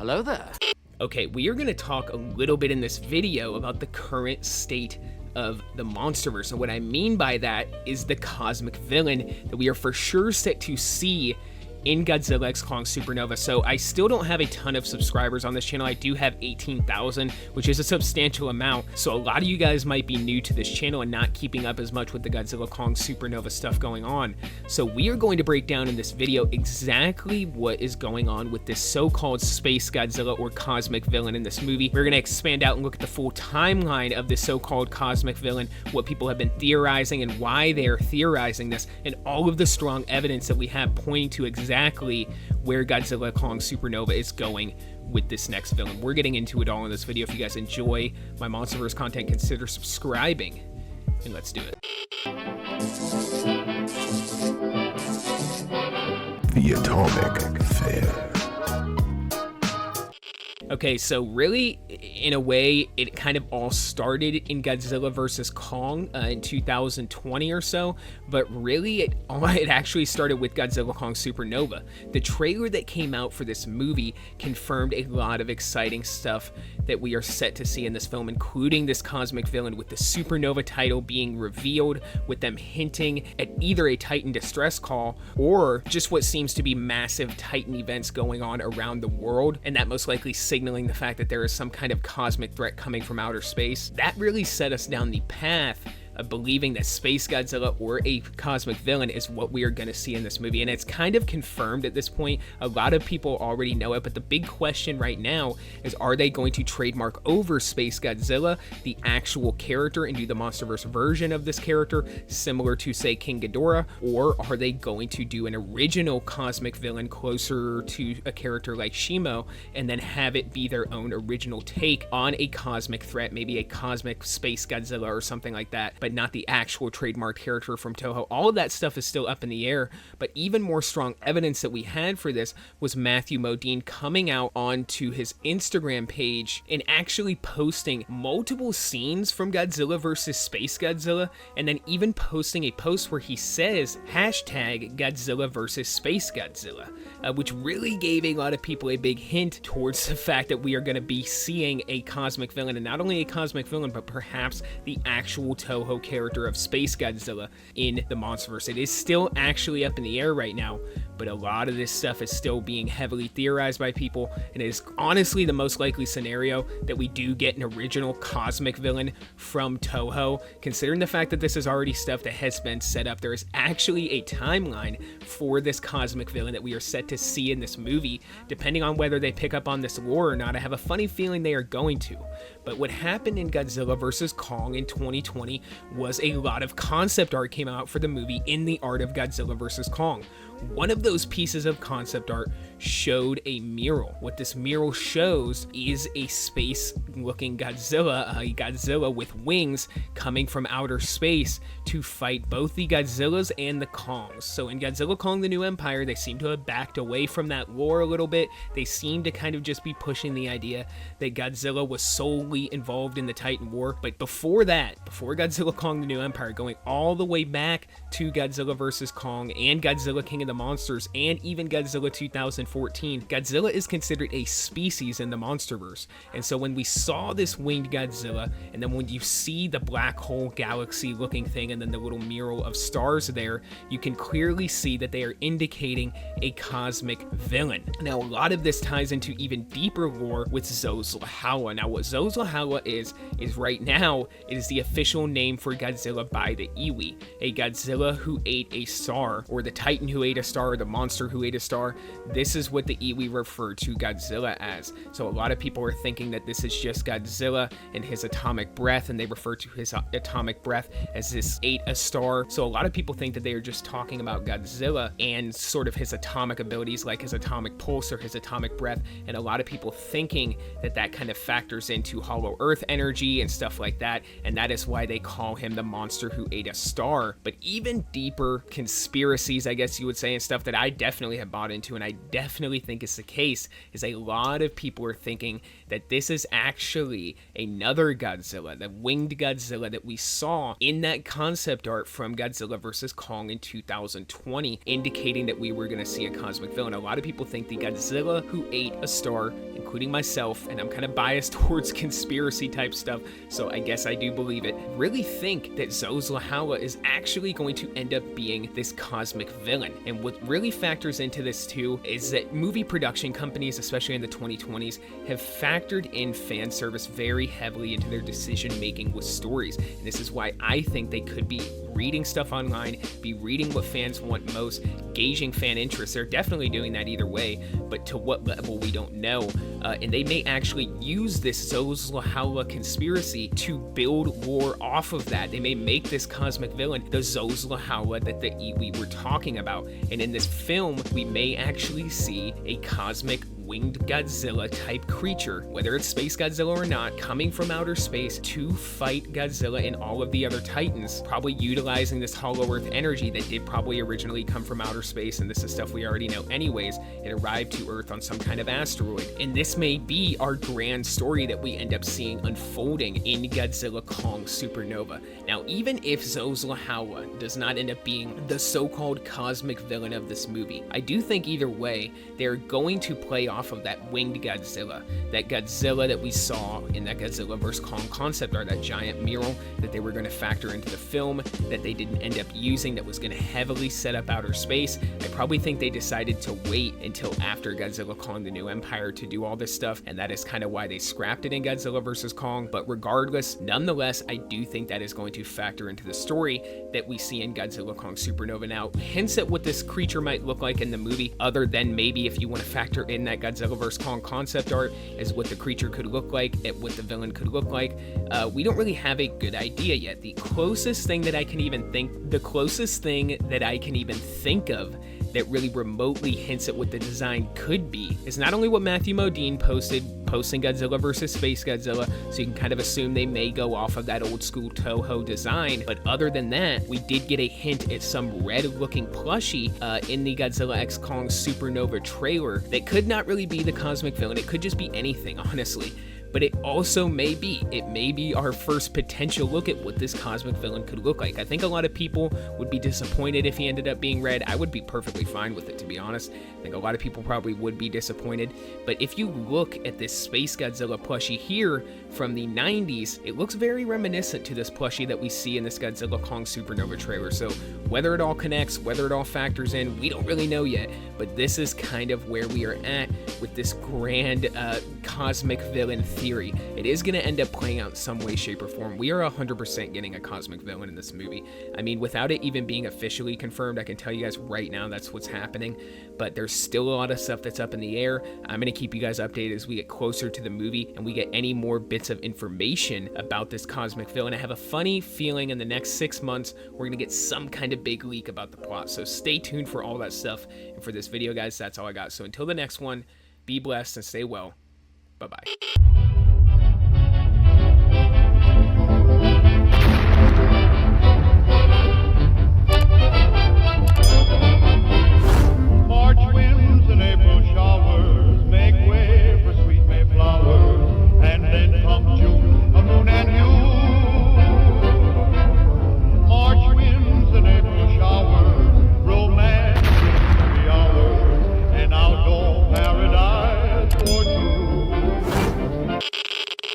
Hello there. Okay, we are going to talk a little bit in this video about the current state of the Monsterverse, and what I mean by that is the cosmic villain that we are for sure set to see in Godzilla x Kong Supernova. So I still don't have a ton of subscribers on this channel. I do have 18,000, which is a substantial amount. So a lot of you guys might be new to this channel and not keeping up as much with the Godzilla Kong Supernova stuff going on. So we are going to break down in this video exactly what is going on with this so-called Space Godzilla or cosmic villain in this movie. We're going to expand out and look at the full timeline of this so-called cosmic villain, what people have been theorizing and why they are theorizing this, and all of the strong evidence that we have pointing to exactly where Godzilla Kong Supernova is going with this next villain. We're getting into it all in this video. If you guys enjoy my Monsterverse content, consider subscribing, and let's do it. The Atomic Fair. Okay, so really, in a way, it kind of all started in Godzilla vs. Kong in 2020 or so, but really, it actually started with Godzilla Kong Supernova. The trailer that came out for this movie confirmed a lot of exciting stuff that we are set to see in this film, including this cosmic villain, with the Supernova title being revealed, with them hinting at either a Titan distress call or just what seems to be massive Titan events going on around the world, and that most likely signaling the fact that there is some kind of cosmic threat coming from outer space. That really set us down the path of believing that Space Godzilla or a cosmic villain is what we are going to see in this movie, and it's kind of confirmed at this point. A lot of people already know it, but the big question right now is, are they going to trademark over Space Godzilla, the actual character, and do the Monsterverse version of this character similar to, say, King Ghidorah, or are they going to do an original cosmic villain closer to a character like 𝘾𝙀 and then have it be their own original take on a cosmic threat, maybe a cosmic Space Godzilla or something like that, but not the actual trademark character from Toho. All of that stuff is still up in the air, but even more strong evidence that we had for this was Matthew Modine coming out onto his Instagram page and actually posting multiple scenes from Godzilla vs. Space Godzilla, and then even posting a post where he says #Godzilla vs. Space Godzilla, which really gave a lot of people a big hint towards the fact that we are going to be seeing a cosmic villain, and not only a cosmic villain, but perhaps the actual Toho character of Space Godzilla in the Monsterverse. It is still actually up in the air right now, but a lot of this stuff is still being heavily theorized by people, and it is honestly the most likely scenario that we do get an original cosmic villain from Toho. Considering the fact that this is already stuff that has been set up, there is actually a timeline for this cosmic villain that we are set to see in this movie, depending on whether they pick up on this lore or not. I have a funny feeling they are going to. But what happened in Godzilla vs. Kong in 2020 was a lot of concept art came out for the movie in the art of Godzilla vs. Kong. One of those pieces of concept art showed a mural. What this mural shows is a space-looking Godzilla, a Godzilla with wings coming from outer space to fight both the Godzillas and the Kongs. So in Godzilla Kong: The New Empire, they seem to have backed away from that lore a little bit. They seem to kind of just be pushing the idea that Godzilla was solely involved in the Titan War. But before that, before Godzilla Kong: The New Empire, going all the way back to Godzilla vs. Kong and Godzilla King of the Monsters and even Godzilla 2014, Godzilla is considered a species in the Monsterverse. And so when we saw this winged Godzilla, and then when you see the black hole galaxy looking thing and then the little mural of stars there, you can clearly see that they are indicating a cosmic villain. Now, a lot of this ties into even deeper lore with Zo-Zla-Halawa. Now, what Zo-Zla-Halawa is right now, it is the official name for Godzilla by the 𝘾𝐿, a Godzilla who ate a star, or the Titan who ate a star, or the monster who ate a star. This is what the 𝘾𝐿 refer to Godzilla as. So a lot of people are thinking that this is just Godzilla and his atomic breath, and they refer to his atomic breath as this ate a star. So a lot of people think that they are just talking about Godzilla and sort of his atomic abilities, like his atomic pulse or his atomic breath, and a lot of people thinking that that kind of factors into hollow earth energy and stuff like that, and that is why they call him the monster who ate a star. But even deeper conspiracies, I guess you would say, and stuff that I definitely have bought into, and I definitely think is the case, is a lot of people are thinking that this is actually another Godzilla, the winged Godzilla that we saw in that concept art from Godzilla vs. Kong in 2020, indicating that we were going to see a cosmic villain. A lot of people think the Godzilla who ate a star, in including myself, and I'm kind of biased towards conspiracy type stuff, so I guess I do believe it, really think that Zo-Zla-Halawa is actually going to end up being this cosmic villain. And what really factors into this too is that movie production companies, especially in the 2020s, have factored in fan service very heavily into their decision making with stories. And this is why I think they could be reading stuff online, be reading what fans want most, gauging fan interest. They're definitely doing that either way, but to what level we don't know. And they may actually use this Zo-Zla-Halawa conspiracy to build lore off of that. They may make this cosmic villain the Zo-Zla-Halawa that the 𝘊𝑃 were talking about. And in this film, we may actually see a cosmic winged Godzilla type creature, whether it's Space Godzilla or not, coming from outer space to fight Godzilla and all of the other titans, probably utilizing this hollow earth energy that did probably originally come from outer space, and this is stuff we already know anyways. It arrived to Earth on some kind of asteroid, and this may be our grand story that we end up seeing unfolding in Godzilla Kong Supernova. Now, even if Zo-Zla-Halawa does not end up being the so-called cosmic villain of this movie, I do think either way, they're going to play off of that winged Godzilla, that Godzilla that we saw in that Godzilla vs. Kong concept art, that giant mural that they were going to factor into the film that they didn't end up using, that was going to heavily set up outer space. I probably think they decided to wait until after Godzilla Kong the New Empire to do all this stuff, and that is kind of why they scrapped it in Godzilla vs. Kong. But regardless, nonetheless, I do think that is going to factor into the story that we see in Godzilla Kong Supernova. Now, hints at what this creature might look like in the movie, other than maybe if you want to factor in that Godzilla vs. Kong concept art as what the creature could look like, at what the villain could look like, we don't really have a good idea yet. The closest thing that I can even think of that really remotely hints at what the design could be is not only what Matthew Modine posting Godzilla vs. Space Godzilla, so you can kind of assume they may go off of that old school Toho design, but other than that, we did get a hint at some red looking plushie in the Godzilla x Kong Supernova trailer that could not really be the cosmic villain. It could just be anything, honestly. But it also may be our first potential look at what this cosmic villain could look like. I think a lot of people would be disappointed if he ended up being red. I would be perfectly fine with it, to be honest. I think a lot of people probably would be disappointed. But if you look at this Space Godzilla plushie here from the 90s, it looks very reminiscent to this plushie that we see in this Godzilla Kong Supernova trailer. So whether it all connects, whether it all factors in, we don't really know yet. But this is kind of where we are at with this grand cosmic villain theory. It is going to end up playing out in some way, shape, or form. We are 100% getting a cosmic villain in this movie. I mean, without it even being officially confirmed, I can tell you guys right now that's what's happening. But there's still a lot of stuff that's up in the air. I'm going to keep you guys updated as we get closer to the movie and we get any more bits of information about this cosmic villain. I have a funny feeling in the next 6 months we're going to get some kind of big leak about the plot. So stay tuned for all that stuff. And for this video, guys, that's all I got. So until the next one, be blessed and stay well. Bye-bye.